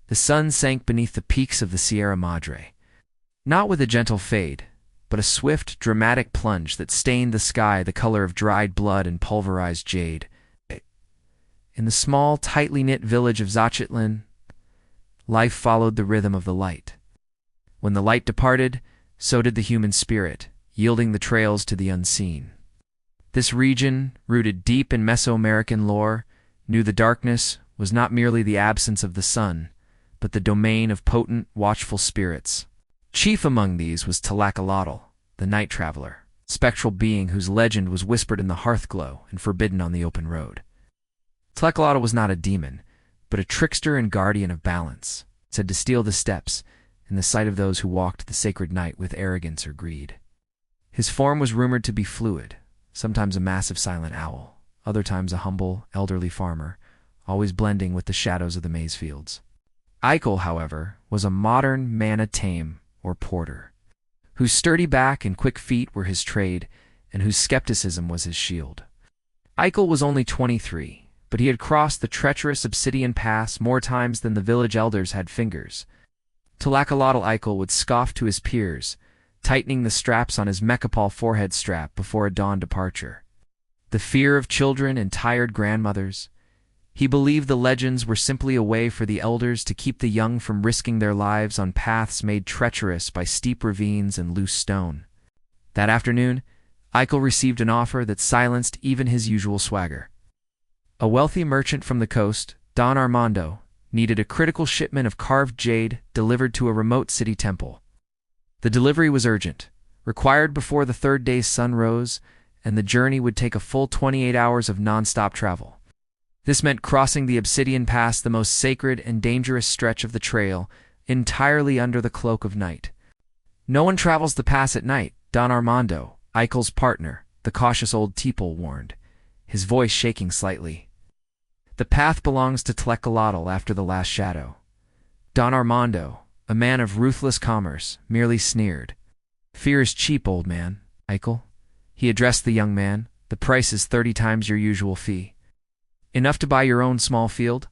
The sun sank beneath the peaks of the Sierra Madre, not with a gentle fade, but a swift, dramatic plunge that stained the sky the color of dried blood and pulverized jade. In the small, tightly knit village of Xochitlan, life followed the rhythm of the light. When the light departed, so did the human spirit, yielding the trails to the unseen. This region, rooted deep in Mesoamerican lore, knew the darkness was not merely the absence of the sun, but the domain of potent, watchful spirits. Chief among these was Tlacolotl, the night traveler, spectral being whose legend was whispered in the hearthglow and forbidden on the open road. Tlacolotl was not a demon, but a trickster and guardian of balance, said to steal the steps in the sight of those who walked the sacred night with arrogance or greed. His form was rumored to be fluid, sometimes a massive silent owl, other times a humble, elderly farmer, always blending with the shadows of the maize fields. Eichel, however, was a modern man-a-tame, or porter, whose sturdy back and quick feet were his trade, and whose skepticism was his shield. Eichel was only 23, but he had crossed the treacherous obsidian pass more times than the village elders had fingers. Tlacolotl Eichel would scoff to his peers, tightening the straps on his Mecapal forehead strap before a dawn departure. The fear of children and tired grandmothers. He believed the legends were simply a way for the elders to keep the young from risking their lives on paths made treacherous by steep ravines and loose stone. That afternoon, Eichel received an offer that silenced even his usual swagger. A wealthy merchant from the coast, Don Armando, needed a critical shipment of carved jade delivered to a remote city temple. The delivery was urgent, required before the third day's sun rose, and the journey would take a full 28 hours of non-stop travel. This meant crossing the Obsidian Pass, the most sacred and dangerous stretch of the trail, entirely under the cloak of night. No one travels the pass at night, Don Armando, Eichel's partner, the cautious old Teeple, warned, his voice shaking slightly. The path belongs to Tlacolotl after the last shadow. Don Armando, a man of ruthless commerce, merely sneered. Fear is cheap, old man, Eichel. He addressed the young man. The price is 30 times your usual fee. Enough to buy your own small field?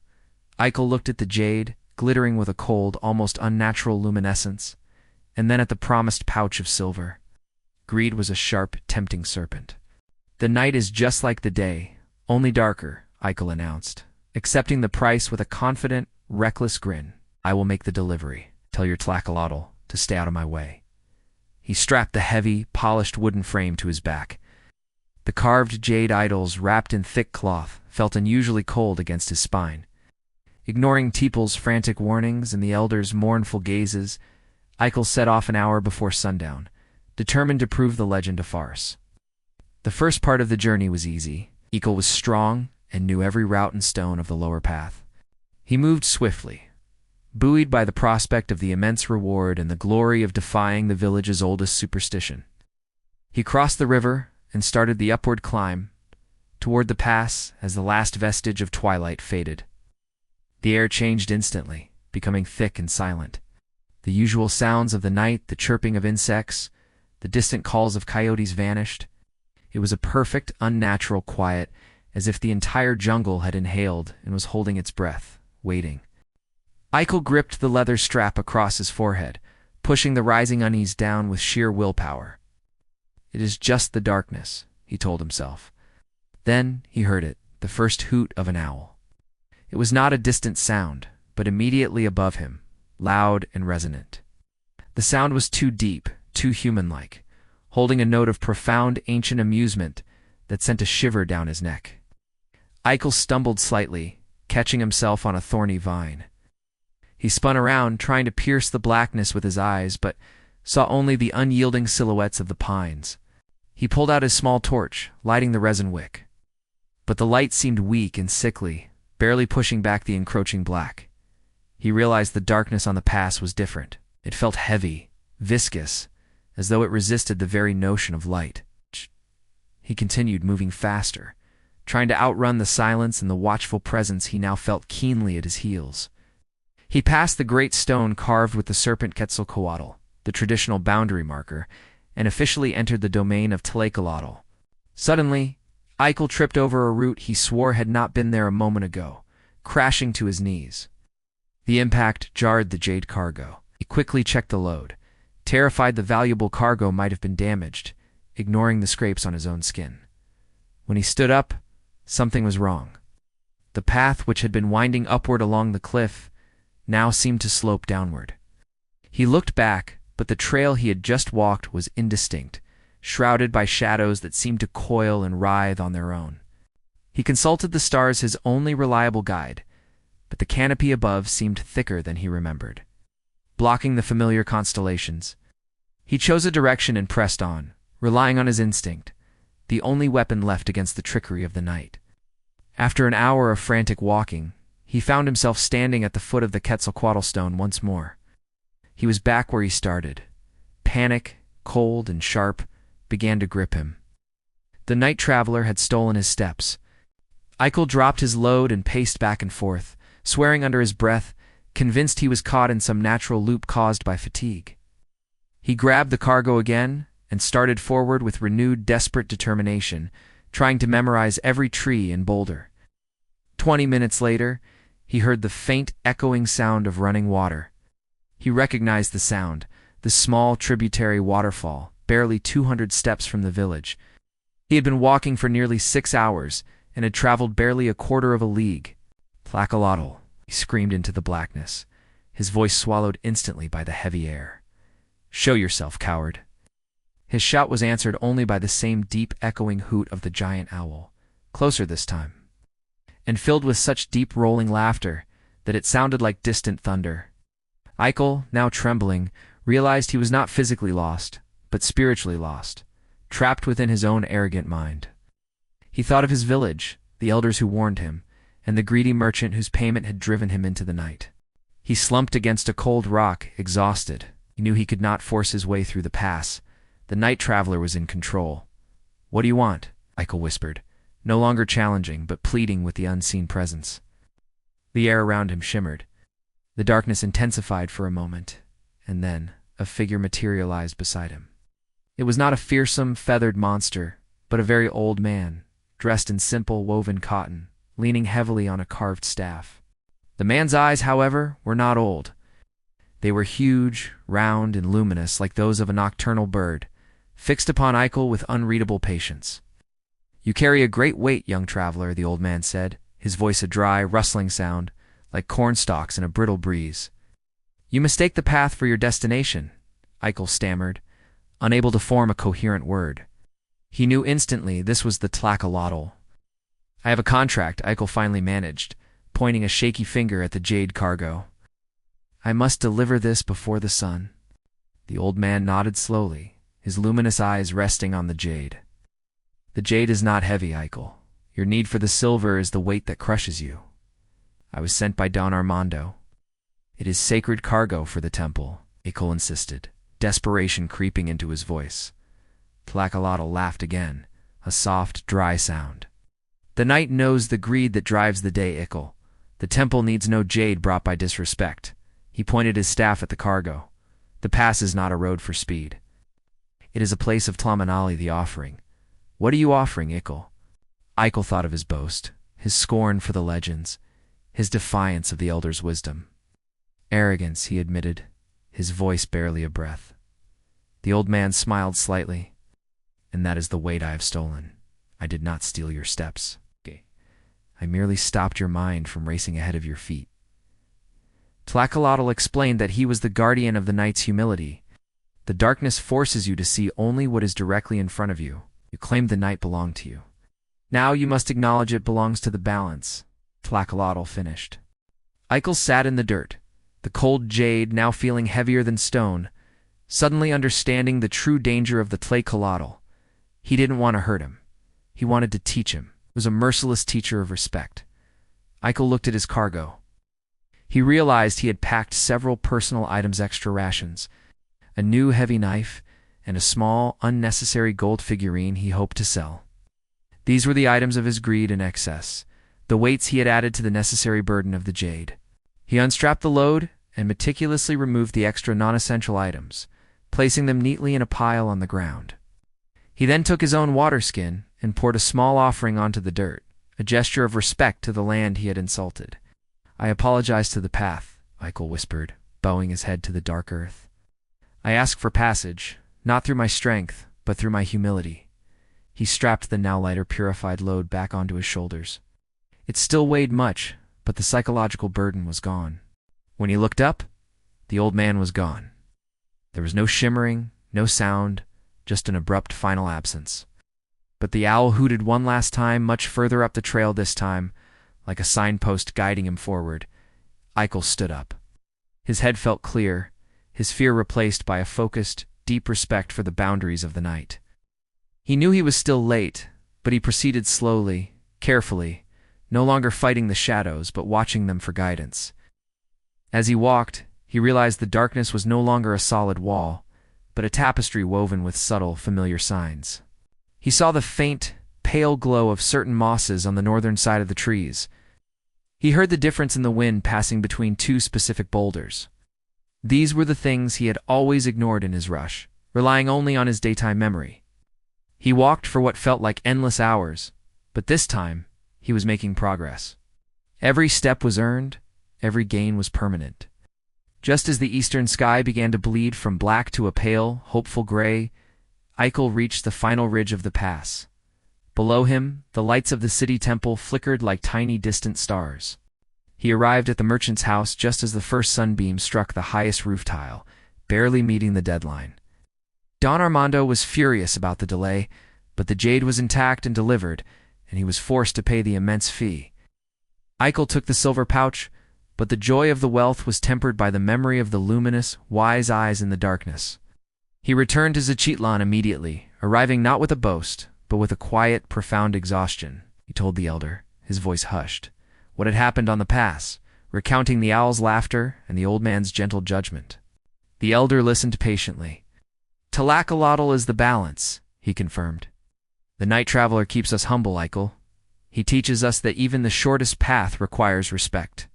Eichel looked at the jade, glittering with a cold, almost unnatural luminescence, and then at the promised pouch of silver. Greed was a sharp, tempting serpent. The night is just like the day, only darker, Eichel announced, accepting the price with a confident, reckless grin. I will make the delivery. Tell your Tlacolotl to stay out of my way. He strapped the heavy, polished wooden frame to his back. The carved jade idols, wrapped in thick cloth, felt unusually cold against his spine. Ignoring Teeple's frantic warnings and the elders' mournful gazes, Eichel set off an hour before sundown, determined to prove the legend a farce. The first part of the journey was easy. Eichel was strong and knew every route and stone of the lower path. He moved swiftly, buoyed by the prospect of the immense reward and the glory of defying the village's oldest superstition. He crossed the river and started the upward climb toward the pass as the last vestige of twilight faded. The air changed instantly, becoming thick and silent. The usual sounds of the night, the chirping of insects, the distant calls of coyotes vanished. It was a perfect, unnatural quiet, as if the entire jungle had inhaled and was holding its breath, waiting. Eichel gripped the leather strap across his forehead, pushing the rising unease down with sheer willpower. It is just the darkness, he told himself. Then he heard it, the first hoot of an owl. It was not a distant sound, but immediately above him, loud and resonant. The sound was too deep, too human-like, holding a note of profound ancient amusement that sent a shiver down his neck. Eichel stumbled slightly, catching himself on a thorny vine. He spun around, trying to pierce the blackness with his eyes, but saw only the unyielding silhouettes of the pines. He pulled out his small torch, lighting the resin wick. But the light seemed weak and sickly, barely pushing back the encroaching black. He realized the darkness on the pass was different. It felt heavy, viscous, as though it resisted the very notion of light. He continued, moving faster, trying to outrun the silence and the watchful presence he now felt keenly at his heels. He passed the great stone carved with the serpent Quetzalcoatl, the traditional boundary marker, and officially entered the domain of Tlacolotl. Suddenly, Eichel tripped over a root he swore had not been there a moment ago, crashing to his knees. The impact jarred the jade cargo. He quickly checked the load, terrified the valuable cargo might have been damaged, ignoring the scrapes on his own skin. When he stood up, something was wrong. The path, which had been winding upward along the cliff, now seemed to slope downward. He looked back, but the trail he had just walked was indistinct, shrouded by shadows that seemed to coil and writhe on their own. He consulted the stars, his only reliable guide, but the canopy above seemed thicker than he remembered, blocking the familiar constellations. He chose a direction and pressed on, relying on his instinct, the only weapon left against the trickery of the night. After an hour of frantic walking, he found himself standing at the foot of the Tlacolotl stone once more. He was back where he started. Panic, cold and sharp, began to grip him. The night traveler had stolen his steps. Eichel dropped his load and paced back and forth, swearing under his breath, convinced he was caught in some natural loop caused by fatigue. He grabbed the cargo again and started forward with renewed desperate determination, trying to memorize every tree and boulder. 20 minutes later, he heard the faint, echoing sound of running water. He recognized the sound, the small tributary waterfall, barely 200 steps from the village. He had been walking for nearly 6 hours and had traveled barely a quarter of a league. "Tlacolotl," he screamed into the blackness, his voice swallowed instantly by the heavy air. "Show yourself, coward." His shout was answered only by the same deep, echoing hoot of the giant owl, closer this time, and filled with such deep rolling laughter that it sounded like distant thunder. Eichel, now trembling, realized he was not physically lost, but spiritually lost, trapped within his own arrogant mind. He thought of his village, the elders who warned him, and the greedy merchant whose payment had driven him into the night. He slumped against a cold rock, exhausted. He knew he could not force his way through the pass. The night traveler was in control. "What do you want?" Eichel whispered, no longer challenging, but pleading with the unseen presence. The air around him shimmered. The darkness intensified for a moment, and then a figure materialized beside him. It was not a fearsome, feathered monster, but a very old man, dressed in simple, woven cotton, leaning heavily on a carved staff. The man's eyes, however, were not old. They were huge, round, and luminous like those of a nocturnal bird, fixed upon Eichel with unreadable patience. "You carry a great weight, young traveler," the old man said, his voice a dry, rustling sound, like cornstalks in a brittle breeze. "You mistake the path for your destination," Eichel stammered, unable to form a coherent word. He knew instantly this was the Tlacolotl. "I have a contract," Eichel finally managed, pointing a shaky finger at the jade cargo. "I must deliver this before the sun." The old man nodded slowly, his luminous eyes resting on the jade. "The jade is not heavy, Eichel. Your need for the silver is the weight that crushes you. I was sent by Don Armando." "It is sacred cargo for the temple," Eichel insisted, desperation creeping into his voice. Tlacolotl laughed again, a soft, dry sound. "The night knows the greed that drives the day, Eichel. The temple needs no jade brought by disrespect." He pointed his staff at the cargo. "The pass is not a road for speed. It is a place of Tlamanali, the offering." "What are you offering, Eichel?" Eichel thought of his boast, his scorn for the legends, his defiance of the elders' wisdom. "Arrogance," he admitted, his voice barely a breath. The old man smiled slightly. "And that is the weight I have stolen. I did not steal your steps. I merely stopped your mind from racing ahead of your feet." Tlacolotl explained that he was the guardian of the night's humility. "The darkness forces you to see only what is directly in front of you. You claimed the night belonged to you. Now you must acknowledge it belongs to the balance," Tlacolotl finished. Eichel sat in the dirt, the cold jade now feeling heavier than stone, suddenly understanding the true danger of the Tlacolotl. He didn't want to hurt him. He wanted to teach him. It was a merciless teacher of respect. Eichel looked at his cargo. He realized he had packed several personal items, extra rations, a new heavy knife, and a small, unnecessary gold figurine he hoped to sell. These were the items of his greed and excess, the weights he had added to the necessary burden of the jade. He unstrapped the load and meticulously removed the extra non-essential items, placing them neatly in a pile on the ground. He then took his own water skin and poured a small offering onto the dirt, a gesture of respect to the land he had insulted. "I apologize to the path," Eichel whispered, bowing his head to the dark earth. I ask for passage, not through my strength, but through my humility. He strapped the now lighter purified load back onto his shoulders. It still weighed much, but the psychological burden was gone. When he looked up, the old man was gone. There was no shimmering, no sound, just an abrupt final absence. But the owl hooted one last time, much further up the trail this time, like a signpost guiding him forward. Eichel stood up. His head felt clear, his fear replaced by a focused, deep respect for the boundaries of the night. He knew he was still late, but he proceeded slowly, carefully, no longer fighting the shadows, but watching them for guidance. As he walked, he realized the darkness was no longer a solid wall, but a tapestry woven with subtle, familiar signs. He saw the faint, pale glow of certain mosses on the northern side of the trees. He heard the difference in the wind passing between two specific boulders. These were the things he had always ignored in his rush, relying only on his daytime memory. He walked for what felt like endless hours, but this time, he was making progress. Every step was earned, every gain was permanent. Just as the eastern sky began to bleed from black to a pale, hopeful gray, Eichel reached the final ridge of the pass. Below him, the lights of the city temple flickered like tiny distant stars. He arrived at the merchant's house just as the first sunbeam struck the highest roof tile, barely meeting the deadline. Don Armando was furious about the delay, but the jade was intact and delivered, and he was forced to pay the immense fee. Eichel took the silver pouch, but the joy of the wealth was tempered by the memory of the luminous, wise eyes in the darkness. He returned to Zachitlan immediately, arriving not with a boast, but with a quiet, profound exhaustion. He told the elder, his voice hushed, what had happened on the pass, recounting the owl's laughter and the old man's gentle judgment. The elder listened patiently. Tlacolotl is the balance, he confirmed. The night traveler keeps us humble, Eichel. He teaches us that even the shortest path requires respect.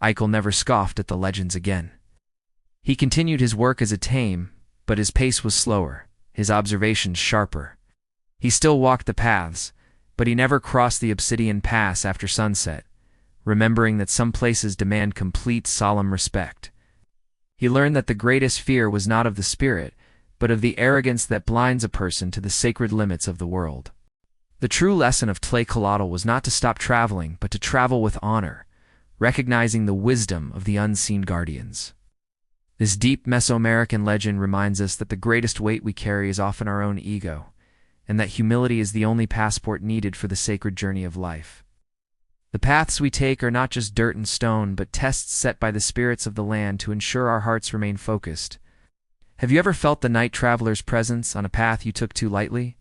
Eichel never scoffed at the legends again. He continued his work as a tame, but his pace was slower, his observations sharper. He still walked the paths, but he never crossed the obsidian pass after sunset, remembering that some places demand complete, solemn respect. He learned that the greatest fear was not of the spirit, but of the arrogance that blinds a person to the sacred limits of the world. The true lesson of Tlacolotl was not to stop traveling, but to travel with honor, recognizing the wisdom of the unseen guardians. This deep Mesoamerican legend reminds us that the greatest weight we carry is often our own ego, and that humility is the only passport needed for the sacred journey of life. The paths we take are not just dirt and stone, but tests set by the spirits of the land to ensure our hearts remain focused. Have you ever felt the night traveler's presence on a path you took too lightly?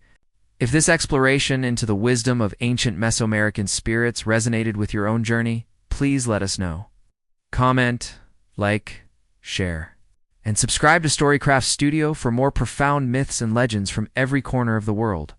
If this exploration into the wisdom of ancient Mesoamerican spirits resonated with your own journey, please let us know. Comment, like, share, and subscribe to Storycraft Studio for more profound myths and legends from every corner of the world.